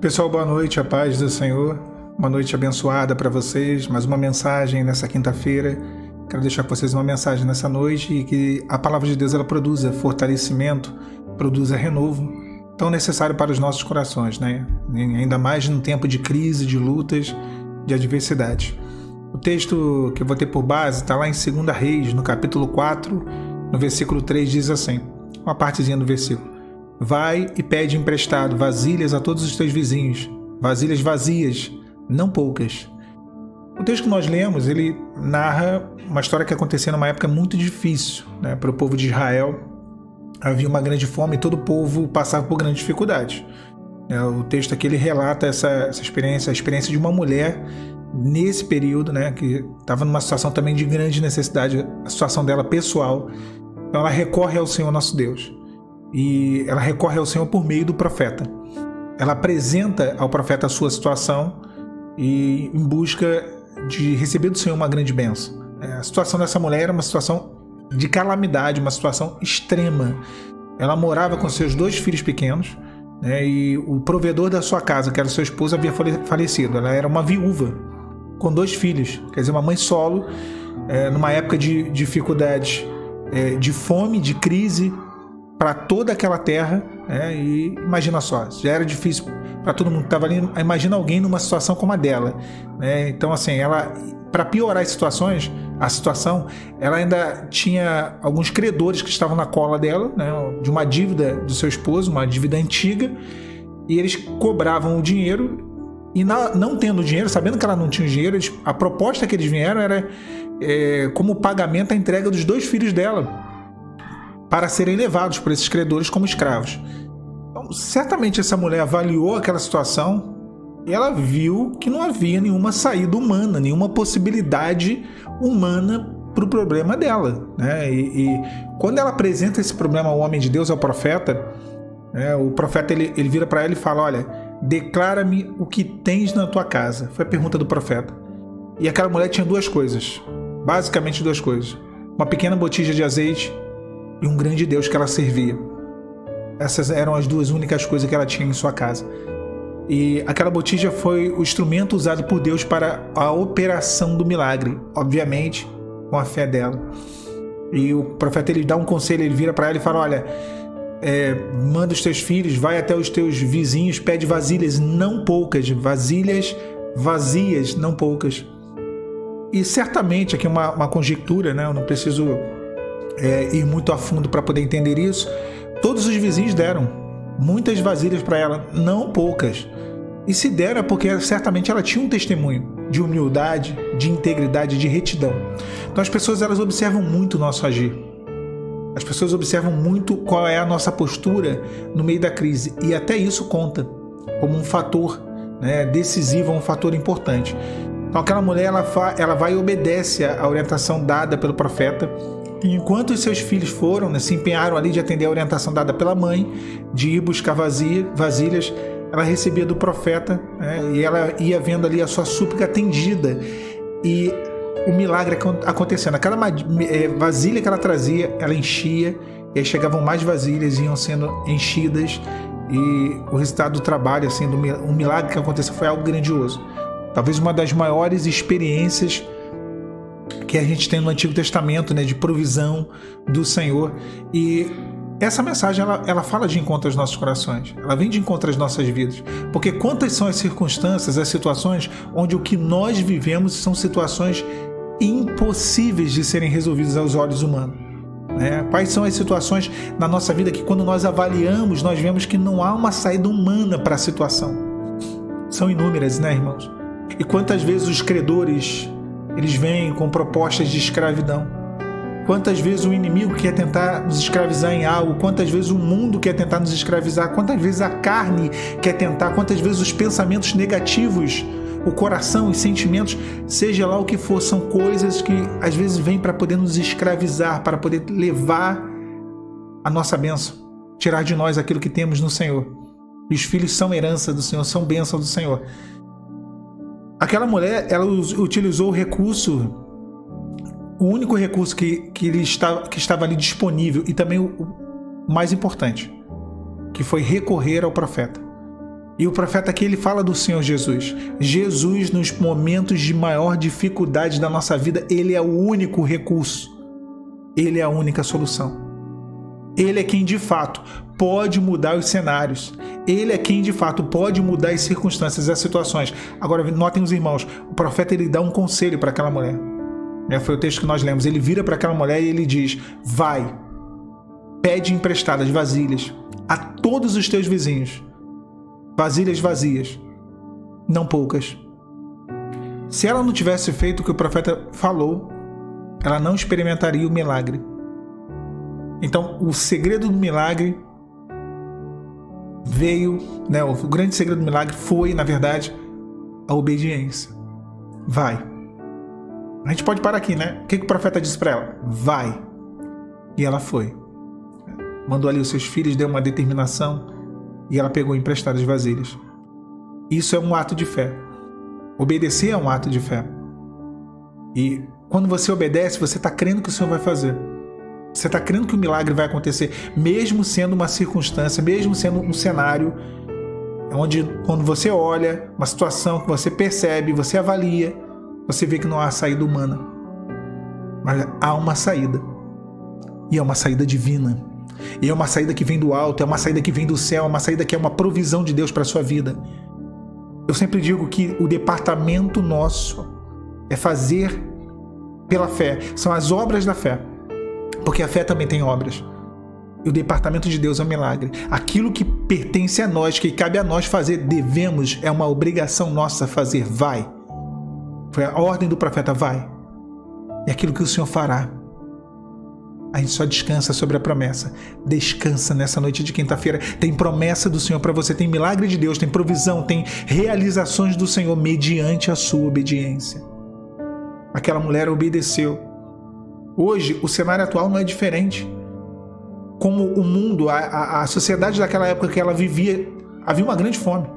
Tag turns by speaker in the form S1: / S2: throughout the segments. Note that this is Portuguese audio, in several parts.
S1: Pessoal, boa noite, a paz do Senhor. Uma noite abençoada para vocês. Mais uma mensagem nessa quinta-feira. Quero deixar para vocês uma mensagem nessa noite e que a palavra de Deus ela produza fortalecimento, produza renovo, tão necessário para os nossos corações, né? Ainda mais num tempo de crise, de lutas, de adversidade. O texto que eu vou ter por base está lá em 2 Reis, no capítulo 4, no versículo 3, diz assim, uma partezinha do versículo. Vai e pede emprestado vasilhas a todos os teus vizinhos, vasilhas vazias, não poucas. O texto que nós lemos, ele narra uma história que aconteceu numa época muito difícil, né, para o povo de Israel. Havia uma grande fome e todo o povo passava por grandes dificuldades. O texto aqui ele relata essa experiência, a experiência de uma mulher nesse período, né, que estava numa situação também de grande necessidade, a situação dela pessoal. Então ela recorre ao Senhor nosso Deus. E ela recorre ao Senhor por meio do profeta. Ela apresenta ao profeta a sua situação e em busca de receber do Senhor uma grande bênção. A situação dessa mulher era uma situação de calamidade, uma situação extrema. Ela morava com seus 2 filhos pequenos, né, e o provedor da sua casa, que era seu esposo, havia falecido. Ela era uma viúva com 2 filhos, quer dizer, uma mãe solo, numa época de dificuldade, de fome, de crise, para toda aquela terra, e imagina só, já era difícil para todo mundo que estava ali, imagina alguém numa situação como a dela, né? Então assim, ela, para piorar a situação, ela ainda tinha alguns credores que estavam na cola dela, né, de uma dívida do seu esposo, uma dívida antiga, e eles cobravam o dinheiro, e não tendo dinheiro, sabendo que ela não tinha dinheiro, a proposta que eles vieram era como pagamento a entrega dos 2 filhos dela, para serem levados por esses credores como escravos. Então, certamente essa mulher avaliou aquela situação e ela viu que não havia nenhuma saída humana, nenhuma possibilidade humana para o problema dela, né? E quando ela apresenta esse problema ao homem de Deus, ao profeta, o profeta ele vira para ela e fala, olha, declara-me o que tens na tua casa. Foi a pergunta do profeta. E aquela mulher tinha 2 coisas, basicamente 2 coisas. Uma pequena botija de azeite e um grande Deus que ela servia. Essas eram as 2 únicas coisas que ela tinha em sua casa. E aquela botija foi o instrumento usado por Deus para a operação do milagre, obviamente com a fé dela. E o profeta ele dá um conselho, ele vira para ela e fala, olha, manda os teus filhos, vai até os teus vizinhos, pede vasilhas não poucas, vasilhas vazias, não poucas. E certamente, aqui uma conjectura, né? Eu não preciso ir muito a fundo para poder entender isso, todos os vizinhos deram muitas vasilhas para ela, não poucas. E se deram é porque certamente ela tinha um testemunho de humildade, de integridade, de retidão. Então as pessoas elas observam muito o nosso agir. As pessoas observam muito qual é a nossa postura no meio da crise. E até isso conta como um fator, né, decisivo, um fator importante. Então aquela mulher ela vai e obedece à orientação dada pelo profeta. E enquanto os seus filhos foram, né, se empenharam ali de atender a orientação dada pela mãe, de ir buscar vasilhas, ela recebia do profeta, né, e ela ia vendo ali a sua súplica atendida e o milagre acontecendo. A cada vasilha que ela trazia, ela enchia, e aí chegavam mais vasilhas, iam sendo enchidas, e o resultado do trabalho, assim, um milagre que aconteceu foi algo grandioso. Talvez uma das maiores experiências que a gente tem no Antigo Testamento, né, de provisão do Senhor. E essa mensagem ela fala de encontro aos nossos corações, ela vem de encontro às nossas vidas, porque quantas são as circunstâncias, as situações onde o que nós vivemos são situações impossíveis de serem resolvidas aos olhos humanos, né? Quais são as situações na nossa vida que quando nós avaliamos, nós vemos que não há uma saída humana para a situação? São inúmeras, né, irmãos? E quantas vezes os credores eles vêm com propostas de escravidão? Quantas vezes o inimigo quer tentar nos escravizar em algo? Quantas vezes o mundo quer tentar nos escravizar? Quantas vezes a carne quer tentar? Quantas vezes os pensamentos negativos, o coração, os sentimentos, seja lá o que for, são coisas que às vezes vêm para poder nos escravizar, para poder levar a nossa bênção, tirar de nós aquilo que temos no Senhor. E os filhos são herança do Senhor, são bênção do Senhor. Aquela mulher, ela utilizou o recurso, o único recurso que estava ali disponível, e também o mais importante, que foi recorrer ao profeta. E o profeta aqui, ele fala do Senhor Jesus. Jesus, nos momentos de maior dificuldade da nossa vida, ele é o único recurso. Ele é a única solução. Ele é quem de fato pode mudar os cenários. Ele é quem de fato pode mudar as circunstâncias, as situações. Agora, notem os irmãos, o profeta, ele dá um conselho para aquela mulher. Foi o texto que nós lemos. Ele vira para aquela mulher e ele diz: vai, pede emprestadas vasilhas a todos os teus vizinhos. Vasilhas vazias, não poucas. Se ela não tivesse feito o que o profeta falou, ela não experimentaria o milagre. Então, o segredo do milagre veio, o grande segredo do milagre foi, na verdade, a obediência. Vai. A gente pode parar aqui, né? O que o profeta disse para ela? Vai. E ela foi. Mandou ali os seus filhos, deu uma determinação e ela pegou emprestadas vasilhas. Isso é um ato de fé. Obedecer é um ato de fé. E quando você obedece, você está crendo que o Senhor vai fazer. Você está crendo que o milagre vai acontecer, mesmo sendo uma circunstância, mesmo sendo um cenário onde, quando você olha uma situação que você percebe, você avalia, você vê que não há saída humana. Mas há uma saída. E é uma saída divina. E é uma saída que vem do alto, é uma saída que vem do céu, é uma saída que é uma provisão de Deus para a sua vida. Eu sempre digo que o departamento nosso é fazer pela fé. São as obras da fé. Porque a fé também tem obras. E o departamento de Deus é um milagre. Aquilo que pertence a nós, que cabe a nós fazer, devemos, é uma obrigação nossa fazer. Vai. Foi a ordem do profeta, vai. É aquilo que o Senhor fará. A gente só descansa sobre a promessa. Descansa nessa noite de quinta-feira. Tem promessa do Senhor para você, tem milagre de Deus, tem provisão, tem realizações do Senhor mediante a sua obediência. Aquela mulher obedeceu. Hoje, o cenário atual não é diferente. Como o mundo, a sociedade daquela época que ela vivia, havia uma grande fome.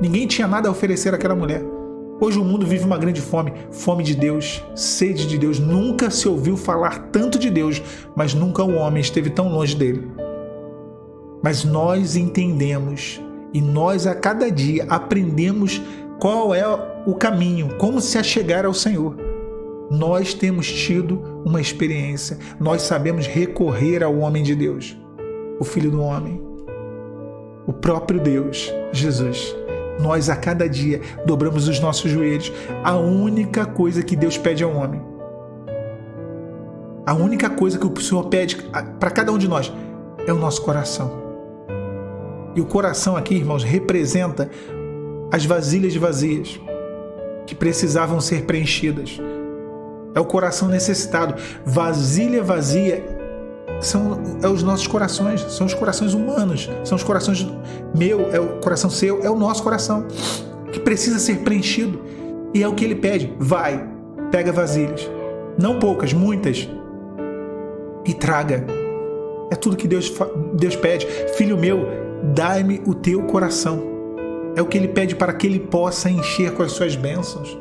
S1: Ninguém tinha nada a oferecer àquela mulher. Hoje o mundo vive uma grande fome, fome de Deus, sede de Deus. Nunca se ouviu falar tanto de Deus, mas nunca o homem esteve tão longe dele. Mas nós entendemos e nós a cada dia aprendemos qual é o caminho, como se achegar ao Senhor. Nós temos tido uma experiência, nós sabemos recorrer ao homem de Deus, o Filho do Homem, o próprio Deus, Jesus. Nós a cada dia dobramos os nossos joelhos. A única coisa que Deus pede ao homem, a única coisa que o Senhor pede para cada um de nós é o nosso coração. E o coração aqui, irmãos, representa as vasilhas vazias que precisavam ser preenchidas. É o coração necessitado. Vasilha vazia são os nossos corações, são os corações humanos, são os corações meu, é o coração seu, é o nosso coração que precisa ser preenchido. E é o que ele pede. Vai, pega vasilhas, não poucas, muitas, e traga. É tudo que Deus pede. Filho meu, dai-me o teu coração. É o que ele pede para que ele possa encher com as suas bênçãos.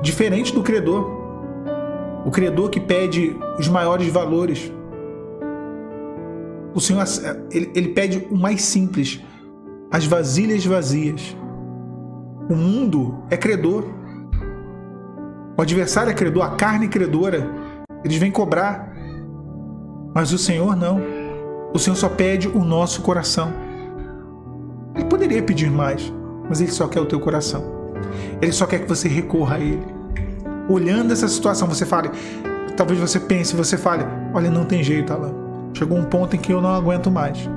S1: Diferente do credor. O credor que pede os maiores valores. O Senhor, ele pede o mais simples. As vasilhas vazias. O mundo é credor. O adversário é credor. A carne é credora. Eles vêm cobrar. Mas o Senhor não. O Senhor só pede o nosso coração. Ele poderia pedir mais, mas Ele só quer o teu coração. Ele só quer que você recorra a Ele. Olhando essa situação, você fale, talvez você pense, você fale, olha, não tem jeito, Alan. Chegou um ponto em que eu não aguento mais.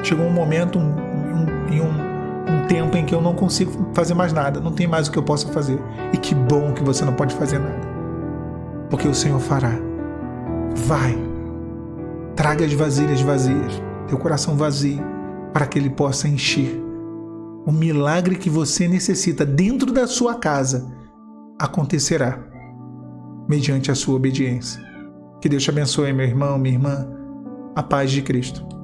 S1: Chegou um momento, um tempo em que eu não consigo fazer mais nada. Não tem mais o que eu possa fazer. E que bom que você não pode fazer nada. Porque o Senhor fará. Vai. Traga as vasilhas vazias. Teu coração vazio. Para que Ele possa encher. O milagre que você necessita dentro da sua casa acontecerá mediante a sua obediência. Que Deus te abençoe, meu irmão, minha irmã. A paz de Cristo.